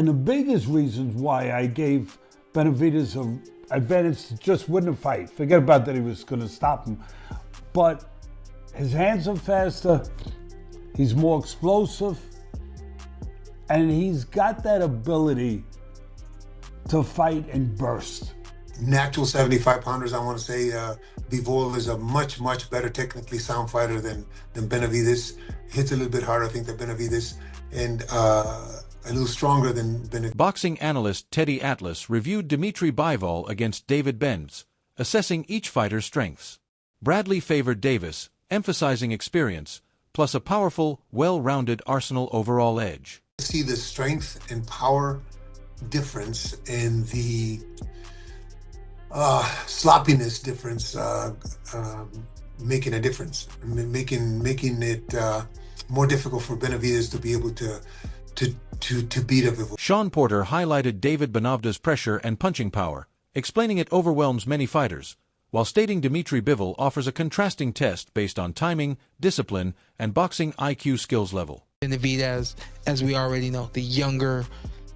And the biggest reasons why I gave Benavidez an advantage to just win the fight. Forget about that he was going to stop him. But his hands are faster, he's more explosive, and he's got that ability to fight and burst. Natural 75-pounders, I want to say Bivol is a much, much better technically sound fighter than Benavidez. Hits a little bit harder, I think, than Benavidez, and a little stronger than Benavidez. Boxing analyst Teddy Atlas reviewed Dmitry Bivol against David Benz, assessing each fighter's strengths. Bradley favored Davis, emphasizing experience, plus a powerful, well-rounded arsenal overall edge. See the strength and power difference and the sloppiness difference making a difference, making it more difficult for Benavidez to be able to beat a Bivol. Sean Porter highlighted David Benavidez's pressure and punching power, explaining it overwhelms many fighters, while stating Dmitry Bivol offers a contrasting test based on timing, discipline, and boxing IQ skills level. Benavidez, as we already know, the younger,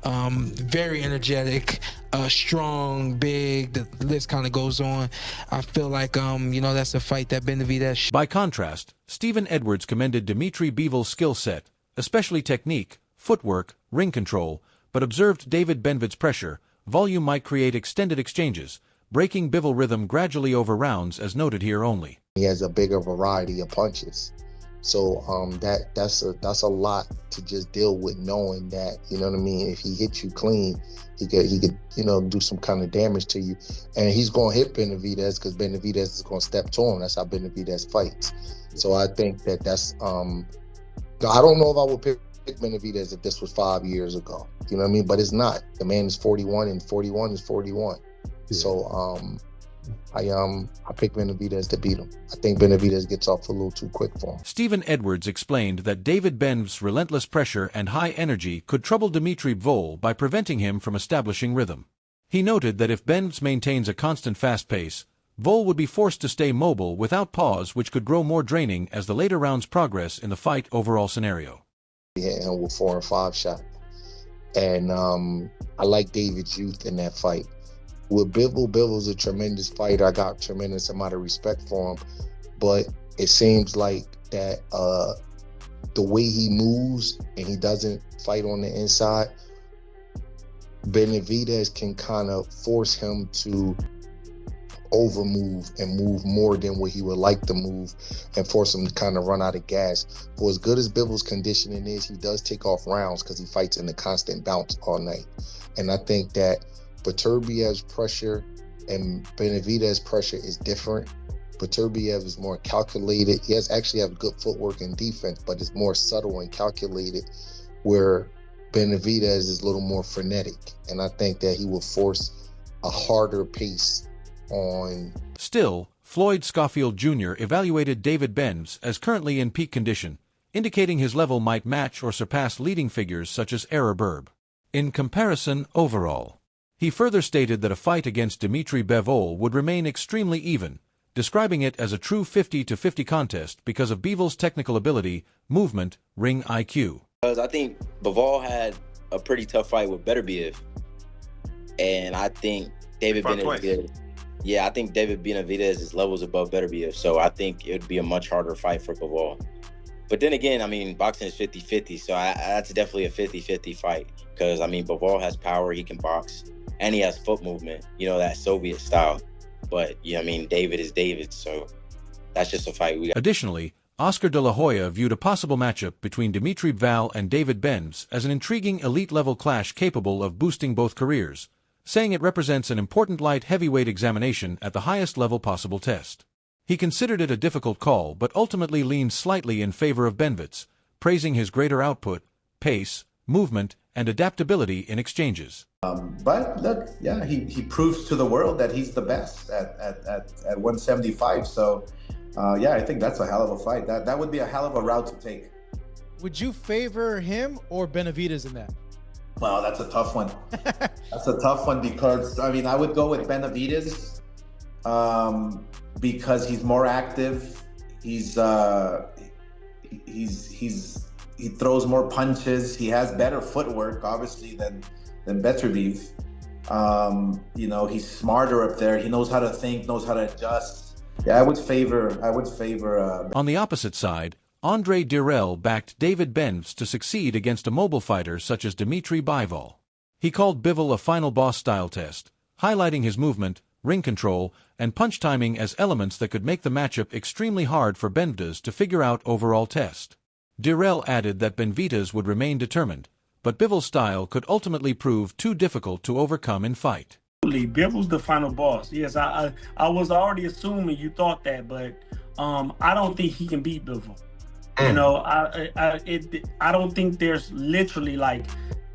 very energetic, strong, big, the list kind of goes on. I feel like, that's a fight that Benavidez... By contrast, Stephen Edwards commended Dmitry Bivol's skill set, especially technique, footwork, ring control, but observed David Benavidez's pressure, volume might create extended exchanges, breaking Bivol rhythm gradually over rounds as noted here only. He has a bigger variety of punches. So that's a lot to just deal with, knowing that, you know what I mean, if he hits you clean, he could do some kind of damage to you. And he's going to hit Benavidez because Benavidez is going to step to him. That's how Benavidez fights. So I think that's, I don't know if I would pick Benavidez if this was 5 years ago. You know what I mean? But it's not. The man is 41 and 41 is 41. Yeah. So I pick Benavidez to beat him. I think Benavidez gets off a little too quick for him. Stephen Edwards explained that David Benz's relentless pressure and high energy could trouble Dmitry Bivol by preventing him from establishing rhythm. He noted that if Benz maintains a constant fast pace, Bivol would be forced to stay mobile without pause, which could grow more draining as the later rounds progress in the fight overall scenario. He hit him with 4 and 5 shots. And I like David's youth in that fight. With Bivol's a tremendous fighter. I got tremendous amount of respect for him, but it seems like that the way he moves and he doesn't fight on the inside, Benavidez can kind of force him to overmove and move more than what he would like to move and force him to kind of run out of gas. For as good as Bivol's conditioning is, he does take off rounds because he fights in the constant bounce all night. And I think that Beterbiev's pressure and Benavidez's pressure is different. Beterbiev is more calculated. He actually have good footwork and defense, but it's more subtle and calculated, where Benavidez is a little more frenetic. And I think that he will force a harder pace on. Still, Floyd Schofield Jr. evaluated David Benz as currently in peak condition, indicating his level might match or surpass leading figures such as Era Berb. In comparison overall, he further stated that a fight against Dmitry Bivol would remain extremely even, describing it as a true 50-50 contest because of Bivol's technical ability, movement, ring IQ. I think Bivol had a pretty tough fight with Beterbiev, and I think David Benavidez. Yeah, I think David Benavidez is levels above Beterbiev, so I think it would be a much harder fight for Bivol. But then again, I mean, boxing is 50-50, so that's definitely a 50-50 fight because, I mean, Bivol has power, he can box, and he has foot movement, that Soviet style. But, I mean, David is David, so that's just a fight we got. Additionally, Oscar De La Hoya viewed a possible matchup between Dmitry Bivol and David Benz as an intriguing elite-level clash capable of boosting both careers, saying it represents an important light heavyweight examination at the highest level possible test. He considered it a difficult call, but ultimately leaned slightly in favor of Benavidez, praising his greater output, pace, movement, and adaptability in exchanges. But look, yeah, he proves to the world that he's the best at 175. So, yeah, I think that's a hell of a fight. That would be a hell of a route to take. Would you favor him or Benavidez in that? Well, that's a tough one. That's a tough one because, I mean, I would go with Benavidez because he's more active. He's he throws more punches. He has better footwork, obviously, than Beterbiev. You know, he's smarter up there. He knows how to think, knows how to adjust. Yeah, I would favor. On the opposite side, Andre Dirrell backed David Benves to succeed against a mobile fighter such as Dmitry Bivol. He called Bivol a final boss-style test, highlighting his movement, ring control, and punch timing as elements that could make the matchup extremely hard for Benavidez to figure out overall test. Dirrell added that Benavidez would remain determined, but Bivol's style could ultimately prove too difficult to overcome in fight. Bivol's the final boss. Yes, I was already assuming you thought that, but I don't think he can beat Bivol. You know, I don't think there's literally like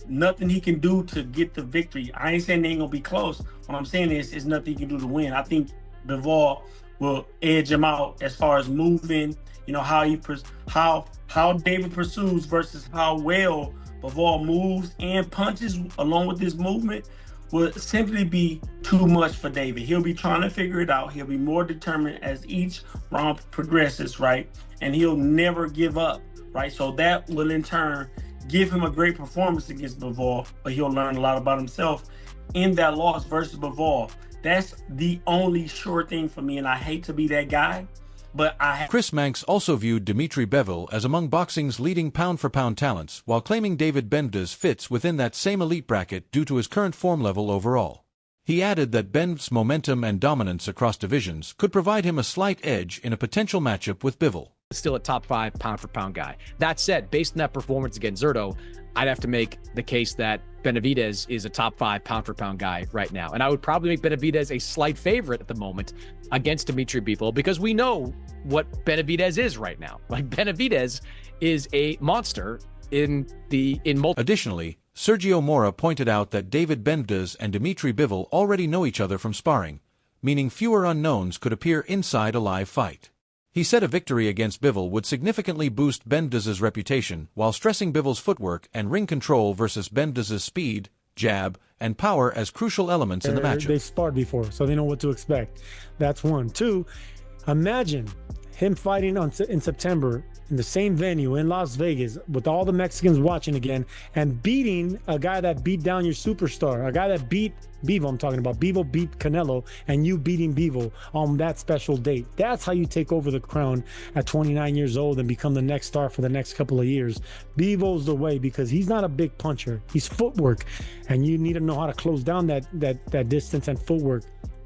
nothing he can do to get the victory. I ain't saying they ain't gonna be close. What I'm saying is nothing he can do to win. I think Bivol will edge him out as far as moving. You know how how David pursues versus how well Bivol moves and punches along with his movement will simply be too much for David. He'll be trying to figure it out. He'll be more determined as each round progresses, right? And he'll never give up, right? So that will in turn give him a great performance against Bivol, but he'll learn a lot about himself in that loss versus Bivol. That's the only sure thing for me, and I hate to be that guy, but Chris Manx also viewed Dmitry Bivol as among boxing's leading pound-for-pound talents, while claiming David Benavidez fits within that same elite bracket due to his current form level overall. He added that Benv's momentum and dominance across divisions could provide him a slight edge in a potential matchup with Bivol. Still a top 5 pound-for-pound guy. That said, based on that performance against Zurdo, I'd have to make the case that Benavidez is a top 5 pound-for-pound guy right now. And I would probably make Benavidez a slight favorite at the moment against Dmitry Bivol, because we know what Benavidez is right now. Like, Benavidez is a monster in multiple. Additionally, Sergio Mora pointed out that David Benavidez and Dmitry Bivol already know each other from sparring, meaning fewer unknowns could appear inside a live fight. He said a victory against Bivol would significantly boost Benavidez's reputation, while stressing Bivol's footwork and ring control versus Benavidez's speed, jab, and power as crucial elements in the matchup. They sparred before, so they know what to expect. That's one. Two, imagine him fighting in September in the same venue in Las Vegas with all the Mexicans watching again and beating a guy that beat down your superstar, a guy that beat Bivol. I'm talking about Bivol beat Canelo and you beating Bivol on that special date. That's how you take over the crown at 29 years old and become the next star for the next couple of years. Bivol's the way, because he's not a big puncher. He's footwork, and you need to know how to close down that distance and footwork.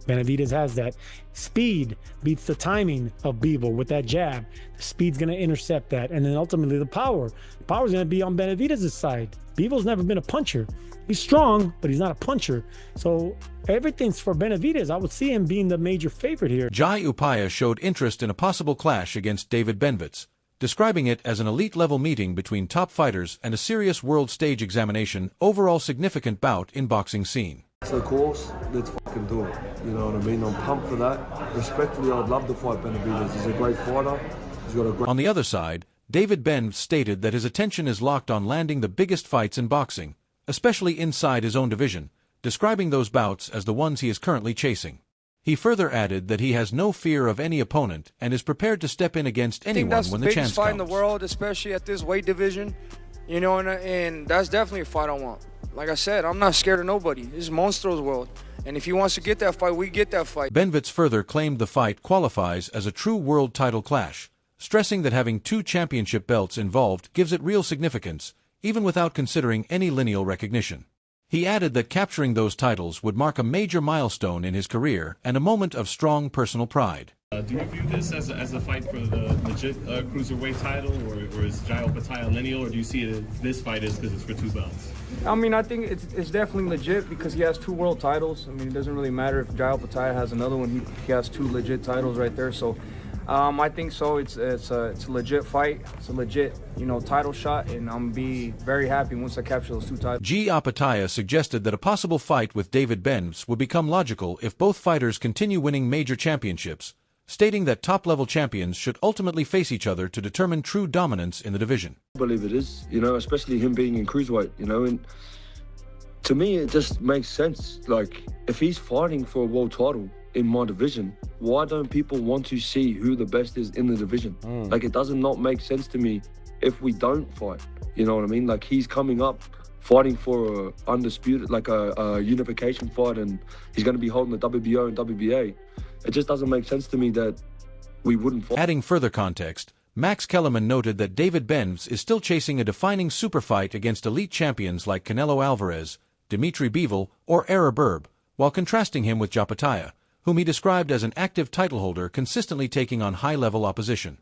Benavidez has that. Speed beats the timing of Bivol with that jab. The speed's going to intercept that. And then ultimately the power. The power's going to be on Benavidez's side. Bivol's never been a puncher. He's strong, but he's not a puncher. So everything's for Benavidez. I would see him being the major favorite here. Jai Upaya showed interest in a possible clash against David Benavidez, describing it as an elite-level meeting between top fighters and a serious world stage examination, overall significant bout in boxing scene. So of course, let's fucking do it. You know what I mean? I'm pumped for that. Respectfully, I'd love to fight Benavidez. He's a great fighter. He's got a great... On the other side, David Benves stated that his attention is locked on landing the biggest fights in boxing, especially inside his own division, describing those bouts as the ones he is currently chasing. He further added that he has no fear of any opponent and is prepared to step in against anyone when the chance comes. I think that's the biggest fight in the world, especially at this weight division. You know, and that's definitely a fight I want. Like I said, I'm not scared of nobody. This is Monstro's world. And if he wants to get that fight, we get that fight. Benavidez further claimed the fight qualifies as a true world title clash, stressing that having 2 championship belts involved gives it real significance, even without considering any lineal recognition. He added that capturing those titles would mark a major milestone in his career and a moment of strong personal pride. Do you view this as a fight for the legit cruiserweight title, or is Jai Opaya lineal, or do you see it as this fight is because it's for 2 belts? I mean, I think it's definitely legit because he has 2 world titles. I mean, it doesn't really matter if Jai Opaya has another one. He has 2 legit titles right there. So I think so. It's a legit fight. It's a legit, title shot, and I'm gonna be very happy once I capture those 2 titles. Jai Opaya suggested that a possible fight with David Benves would become logical if both fighters continue winning major championships, stating that top-level champions should ultimately face each other to determine true dominance in the division. I believe it is, especially him being in cruiserweight, and to me it just makes sense. Like, if he's fighting for a world title in my division, why don't people want to see who the best is in the division? Like, it does not make sense to me if we don't fight. You know what I mean? Like, he's coming up fighting for a undisputed, like a unification fight, and he's going to be holding the WBO and WBA. It just doesn't make sense to me that we wouldn't fight. Adding further context, Max Kellerman noted that David Benavidez is still chasing a defining super fight against elite champions like Canelo Alvarez, Dmitry Bivol, or Berb, while contrasting him with Japataya, whom he described as an active title holder consistently taking on high-level opposition.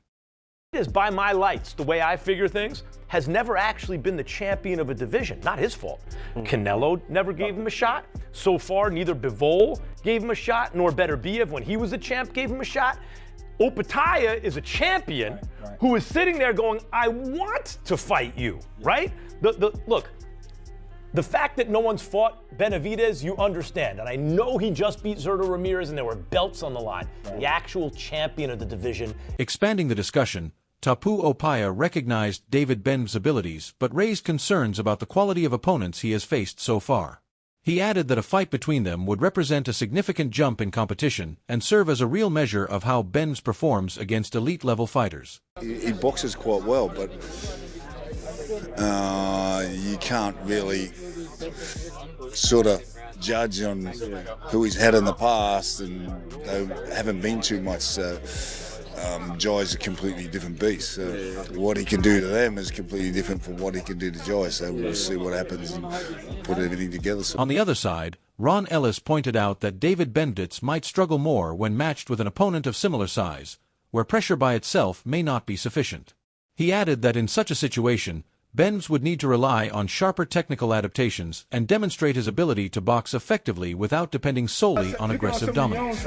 Is by my lights, the way I figure things, has never actually been the champion of a division. Not his fault. Canelo never gave him a shot. So far, neither Bivol gave him a shot, nor Beterbiev, when he was a champ, gave him a shot. Opataya is a champion who is sitting there going, I want to fight you, right? Look, the fact that no one's fought Benavidez, you understand. And I know he just beat Zurdo Ramirez and there were belts on the line. The actual champion of the division. Expanding the discussion, Tapu Opaya recognized David Benavidez's abilities but raised concerns about the quality of opponents he has faced so far. He added that a fight between them would represent a significant jump in competition and serve as a real measure of how Benavidez performs against elite-level fighters. He boxes quite well, but you can't really sort of judge on who he's had in the past, and they haven't been too much. Jai's a completely different beast. So what he can do to them is completely different from what he can do to Jai. So we'll see what happens and put everything together. On the other side, Ron Ellis pointed out that David Benavidez might struggle more when matched with an opponent of similar size, where pressure by itself may not be sufficient. He added that in such a situation, Benavidez would need to rely on sharper technical adaptations and demonstrate his ability to box effectively without depending solely on aggressive dominance.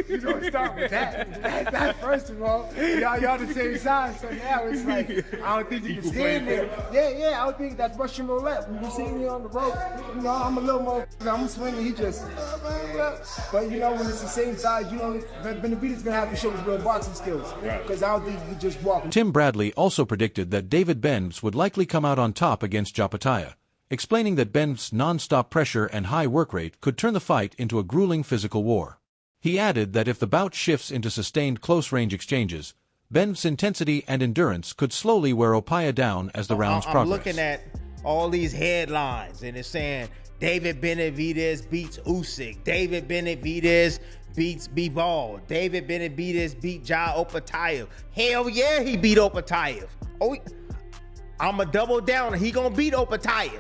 You don't start with that. First of all, y'all the same size, so now it's like, I don't think you can stand there. Yeah, I don't think that's Russian roulette. We sitting here on the ropes, I'm a little more, I'm swinging, he just, but when it's the same size, Benavidez gonna have to show his real boxing skills, because I don't think he just walk. Tim Bradley also predicted that David Benavidez would likely come out on top against Japataya, explaining that Benavidez's non-stop pressure and high work rate could turn the fight into a grueling physical war. He added that if the bout shifts into sustained close-range exchanges, Benavidez's intensity and endurance could slowly wear Opaya down as the rounds progress. I'm looking at all these headlines, and it's saying David Benavidez beats Usyk, David Benavidez beats Bivol, David Benavidez beat Jai Opatayev. Hell yeah, he beat Opatayev. Oh, I'ma double down. He gonna beat Opatayev.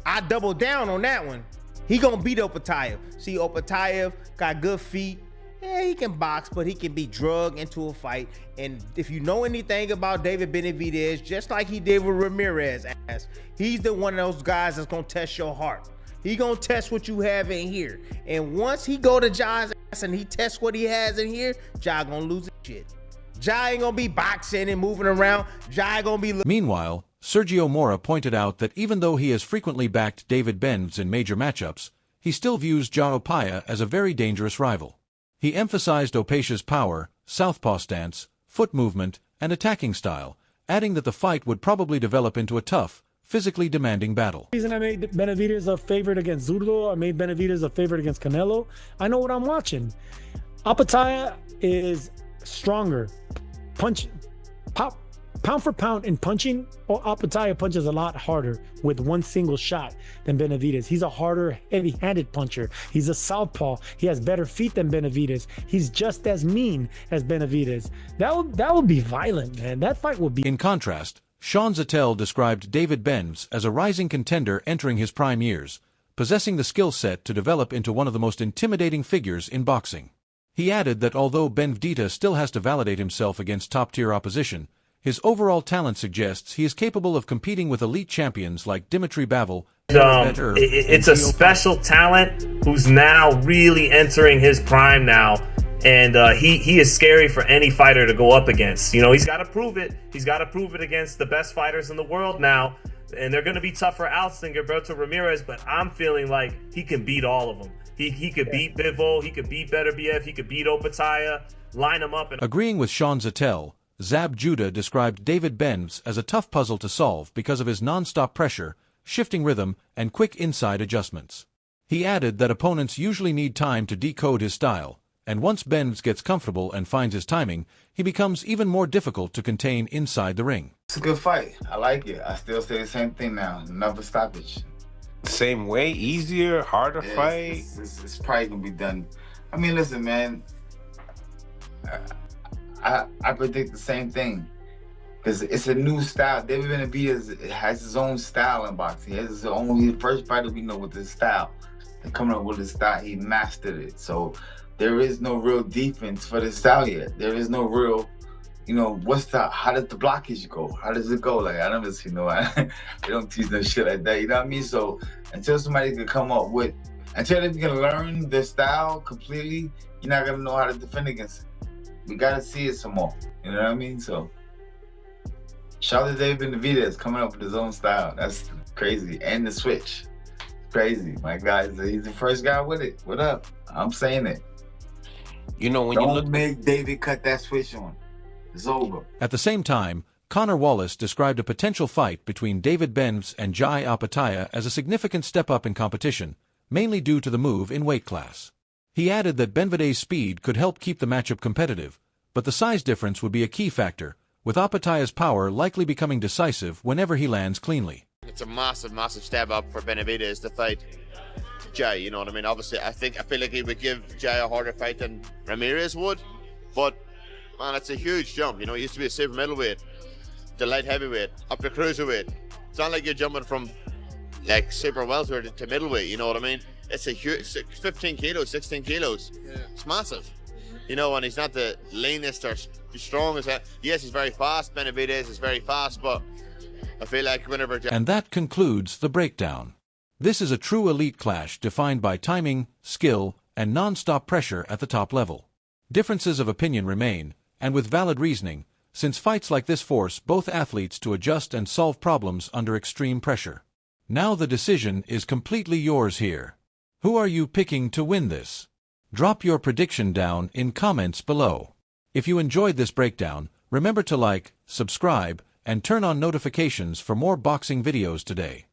I double down on that one. He gonna beat Opatayev. See, Opatayev got good feet. Yeah, he can box, but he can be drugged into a fight. And if you know anything about David Benavidez, just like he did with Ramirez, he's the one of those guys that's gonna test your heart. He gonna test what you have in here. And once he go to Jai's ass and he tests what he has in here, Jai gonna lose his shit. Jai ain't gonna be boxing and moving around. Jai gonna be. Meanwhile, Sergio Mora pointed out that even though he has frequently backed David Benavidez in major matchups, he still views Jai Opaya as a very dangerous rival. He emphasized Opaya's power, southpaw stance, foot movement, and attacking style, adding that the fight would probably develop into a tough, physically demanding battle. The reason I made Benavidez a favorite against Zurdo, I made Benavidez a favorite against Canelo. I know what I'm watching. Opataya is stronger. Pound for pound in punching, Opataya punches a lot harder with one single shot than Benavidez. He's a harder, heavy-handed puncher. He's a southpaw. He has better feet than Benavidez. He's just as mean as Benavidez. That would be violent, man. That fight would be. In contrast, Sean Zettel described David Benavidez as a rising contender entering his prime years, possessing the skill set to develop into one of the most intimidating figures in boxing. He added that although Benavidez still has to validate himself against top-tier opposition, his overall talent suggests he is capable of competing with elite champions like Dmitry Bivol. It's a special talent who's now really entering his prime now, and he is scary for any fighter to go up against. He's got to prove it. He's got to prove it against the best fighters in the world now, and they're going to be tougher outs than Gilberto Ramirez, but I'm feeling like he can beat all of them. He could beat Bivol, he could beat Beterbiev, he could beat Opataya, line him up. Agreeing with Sean Zettel, Zab Judah described David Benavidez as a tough puzzle to solve because of his non-stop pressure, shifting rhythm, and quick inside adjustments. He added that opponents usually need time to decode his style, and once Benz gets comfortable and finds his timing, he becomes even more difficult to contain inside the ring. It's a good fight. I like it. I still say the same thing now. Never stoppage. Same way, easier, harder fight. It's probably gonna be done. I mean, listen, man. I predict the same thing because it's a new style. David Benavidez has his own style in boxing. He has his own. He's the first fighter we know with his style. And coming up with his style, he mastered it. So there is no real defense for the style yet. There is no real, how does the blockage go? How does it go? Like, I never see they don't teach no shit like that, you know what I mean? So until somebody can come up with, until they can learn their style completely, you're not gonna know how to defend against it. We gotta see it some more, you know what I mean? So shout out to David Benavidez coming up with his own style. That's crazy. And the switch, crazy. My guy, he's the first guy with it. What up? I'm saying it. When Don't you look, make David cut that switch on. It's over. At the same time, Connor Wallace described a potential fight between David Benz and Jai Opetaia as a significant step up in competition, mainly due to the move in weight class. He added that Benavidez's speed could help keep the matchup competitive, but the size difference would be a key factor, with Opetaia's power likely becoming decisive whenever he lands cleanly. It's a massive, massive step up for Benavidez to fight Jai, you know what I mean? Obviously, I feel like he would give Jai a harder fight than Ramirez would, but man, it's a huge jump. He used to be a super middleweight, to light heavyweight, up to cruiserweight. It's not like you're jumping from like super welterweight to middleweight, you know what I mean? It's a huge 15 kilos, 16 kilos. Yeah. It's massive. And he's not the leanest or strongest. Yes, he's very fast. Benavidez is very fast, but I feel like whenever... And that concludes the breakdown. This is a true elite clash defined by timing, skill, and non-stop pressure at the top level. Differences of opinion remain, and with valid reasoning, since fights like this force both athletes to adjust and solve problems under extreme pressure. Now the decision is completely yours here. Who are you picking to win this? Drop your prediction down in comments below. If you enjoyed this breakdown, remember to like, subscribe, and turn on notifications for more boxing videos today.